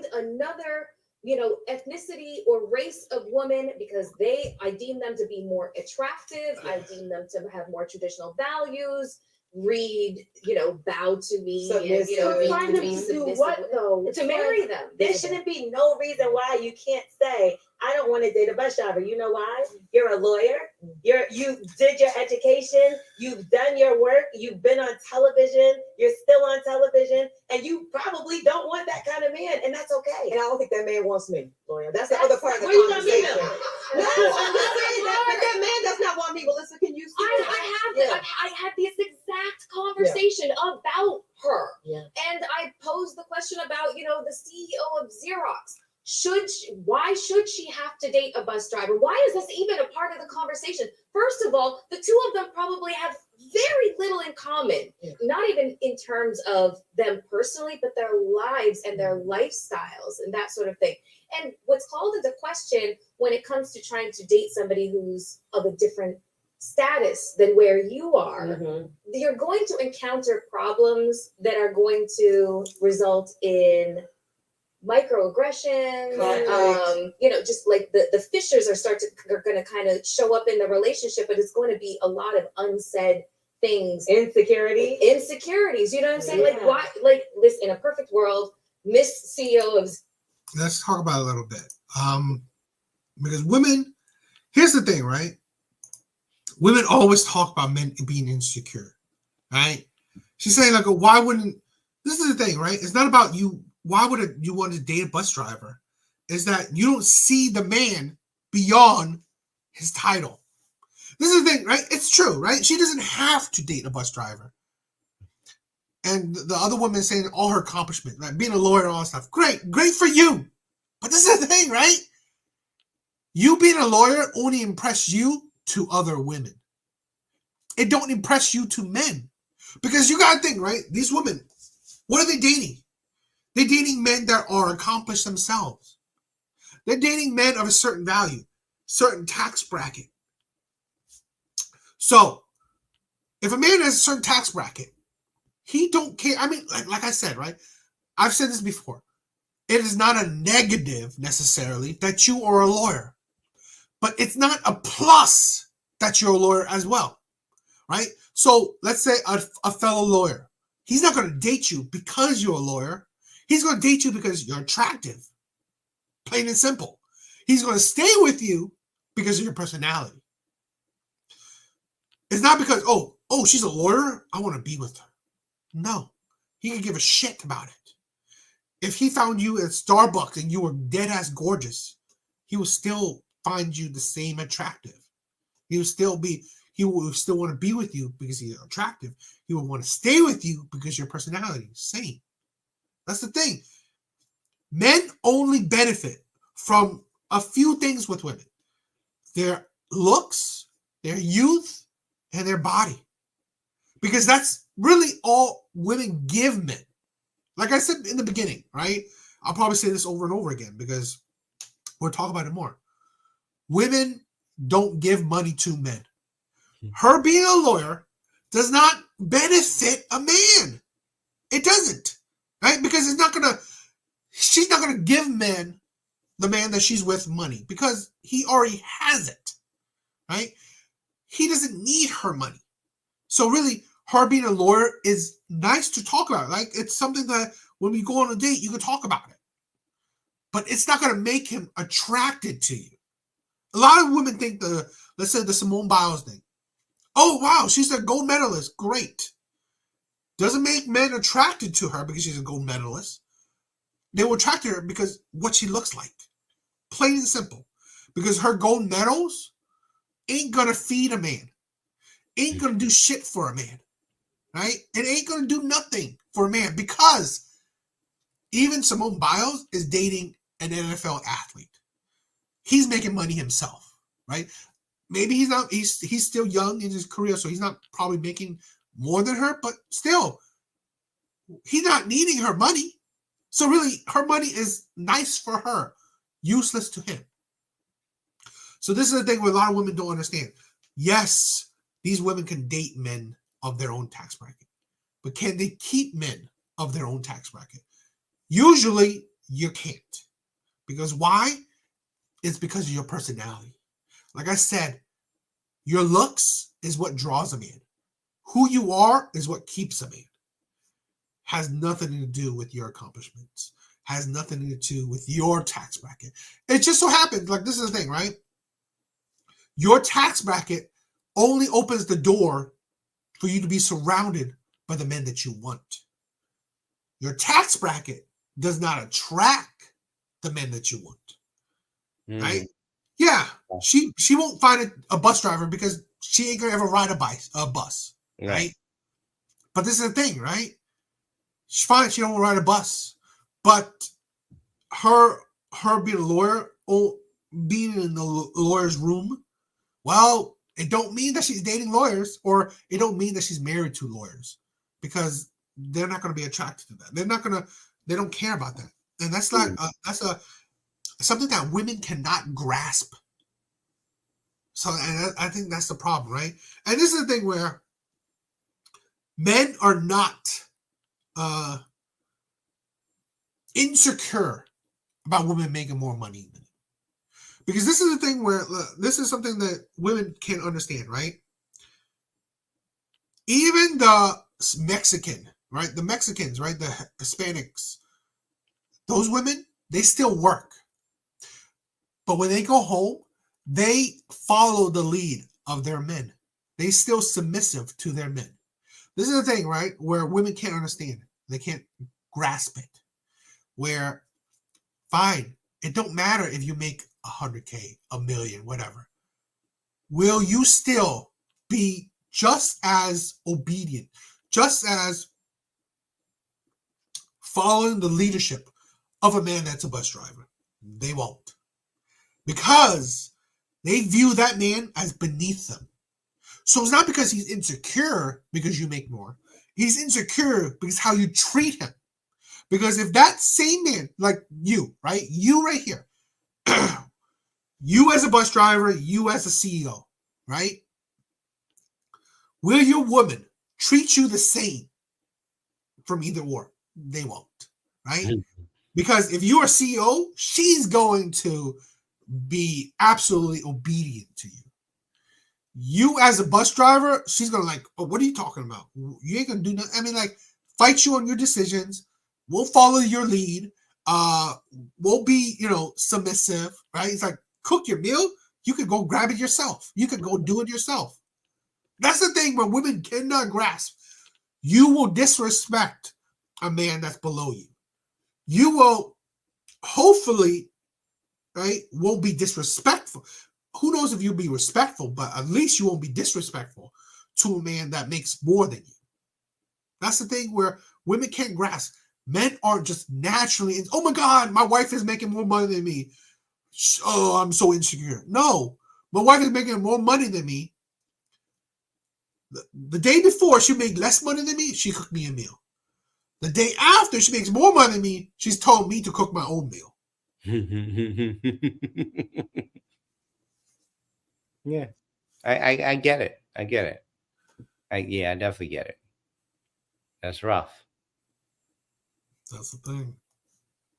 find another, ethnicity or race of woman because I deem them to be more attractive. I deem them to have more traditional values. Read, bow to me, and find them to do what though? To marry them. There shouldn't be no reason why you can't say, I don't want to date a bus driver. You know why? You're a lawyer. You did your education. You've done your work. You've been on television. You're still on television, and you probably don't want that kind of man, and that's okay. And I don't think that man wants me, lawyer. That's the other part of the where you gonna meet conversation. him? No, I'm not saying that man does not want me. Melissa, can you see I had this exact conversation about her. Yeah. And I posed the question about, the CEO of Xerox. Why should she have to date a bus driver? Why is this even a part of the conversation? First of all, the two of them probably have very little in common, not even in terms of them personally, but their lives and their lifestyles and that sort of thing. And what's called into question when it comes to trying to date somebody who's of a different status than where you are, you're going to encounter problems that are going to result in microaggressions, just like the fissures are going to kind of show up in the relationship, but it's going to be a lot of unsaid things, insecurities, you know what I'm saying? Like, why, like this, in a perfect world, Miss CEO of, let's talk about it a little bit, because women, here's the thing, right? Women always talk about men being insecure, right? She's saying, like, why wouldn't, this is the thing, right? It's not about you. Why would you want to date a bus driver? Is that you don't see the man beyond his title. This is the thing, right? It's true, right? She doesn't have to date a bus driver. And the other woman saying all her accomplishments, like being a lawyer and all that stuff. Great for you. But this is the thing, right? You being a lawyer only impress you to other women. It don't impress you to men. Because you got to think, right? These women, what are they dating? They're dating men that are accomplished themselves. They're dating men of a certain value, certain tax bracket. So, if a man has a certain tax bracket, he don't care. I mean, like I said, right? I've said this before. It is not a negative necessarily that you are a lawyer. But it's not a plus that you're a lawyer as well, right? So let's say a fellow lawyer, he's not going to date you because you're a lawyer. He's going to date you because you're attractive, plain and simple. He's going to stay with you because of your personality. It's not because, oh, she's a lawyer, I want to be with her. No, he can give a shit about it. If he found you at Starbucks and you were dead-ass gorgeous, he will still find you the same attractive. He will still want to be with you because you're attractive. He will want to stay with you because your personality is the same. That's the thing. Men only benefit from a few things with women. Their looks, their youth, and their body. Because that's really all women give men. Like I said in the beginning, right? I'll probably say this over and over again because we'll talk about it more. Women don't give money to men. Her being a lawyer does not benefit a man. It doesn't, right? Because she's not gonna give the man that she's with money because he already has it, right? He doesn't need her money. So really, her being a lawyer is nice to talk about. Like, it's something that when we go on a date, you can talk about it. But it's not gonna make him attracted to you. A lot of women think let's say the Simone Biles thing. Oh, wow, she's a gold medalist. Great. Doesn't make men attracted to her because she's a gold medalist. They will attract her because what she looks like. Plain and simple. Because her gold medals ain't going to feed a man. Ain't going to do shit for a man. Right? It ain't going to do nothing for a man because even Simone Biles is dating an NFL athlete. He's making money himself, right? Maybe he's still young in his career, so he's not probably making more than her, but still, he's not needing her money. So really, her money is nice for her, useless to him. So this is the thing where a lot of women don't understand. Yes, these women can date men of their own tax bracket, but can they keep men of their own tax bracket? Usually, you can't. Because why? It's because of your personality. Like I said, your looks is what draws a man. Who you are is what keeps a man. Has nothing to do with your accomplishments. Has nothing to do with your tax bracket. It just so happens, like this is the thing, right? Your tax bracket only opens the door for you to be surrounded by the men that you want. Your tax bracket does not attract the men that you want, right? Yeah, she won't find a bus driver because she ain't gonna ever ride a bus, right? But this is the thing, right? She's fine, she don't ride a bus, but her being a lawyer, or being in the lawyer's room, well, it don't mean that she's dating lawyers, or it don't mean that she's married to lawyers, because they're not going to be attracted to that. They don't care about that, and that's like something that women cannot grasp. So, and I think that's the problem, right? And this is the thing where men are not insecure about women making more money than them. Because this is the thing where this is something that women can't understand, right? Even the Mexican, right? The Mexicans, right? The Hispanics, those women, they still work. But when they go home, they follow the lead of their men. They still submissive to their men. This is the thing, right? Where women can't understand. They can't grasp it. Where, fine, it don't matter if you make 100K, a million, whatever. Will you still be just as obedient, just as following the leadership of a man that's a bus driver? They won't. Because they view that man as beneath them. So it's not because he's insecure because you make more. He's insecure because how you treat him. Because if that same man, like you, right? You right here, you as a bus driver, you as a CEO, right? Will your woman treat you the same from either or? They won't, right? Because if you're a CEO, she's going to be absolutely obedient to you. You as a bus driver, she's gonna like, oh, what are you talking about? You ain't gonna do nothing. I mean, like, fight you on your decisions. We'll follow your lead. We'll be, submissive, right? It's like, cook your meal. You can go grab it yourself. You can go do it yourself. That's the thing where women cannot grasp. You will disrespect a man that's below you. You will hopefully, right, won't be disrespectful. Who knows if you'll be respectful, but at least you won't be disrespectful to a man that makes more than you. That's the thing where women can't grasp. Men aren't just naturally, oh my God, my wife is making more money than me. Oh, I'm so insecure. No, my wife is making more money than me. The day before she made less money than me, she cooked me a meal. The day after she makes more money than me, she's told me to cook my own meal. Yeah, I get it. I get it. I definitely get it. That's rough. That's the thing.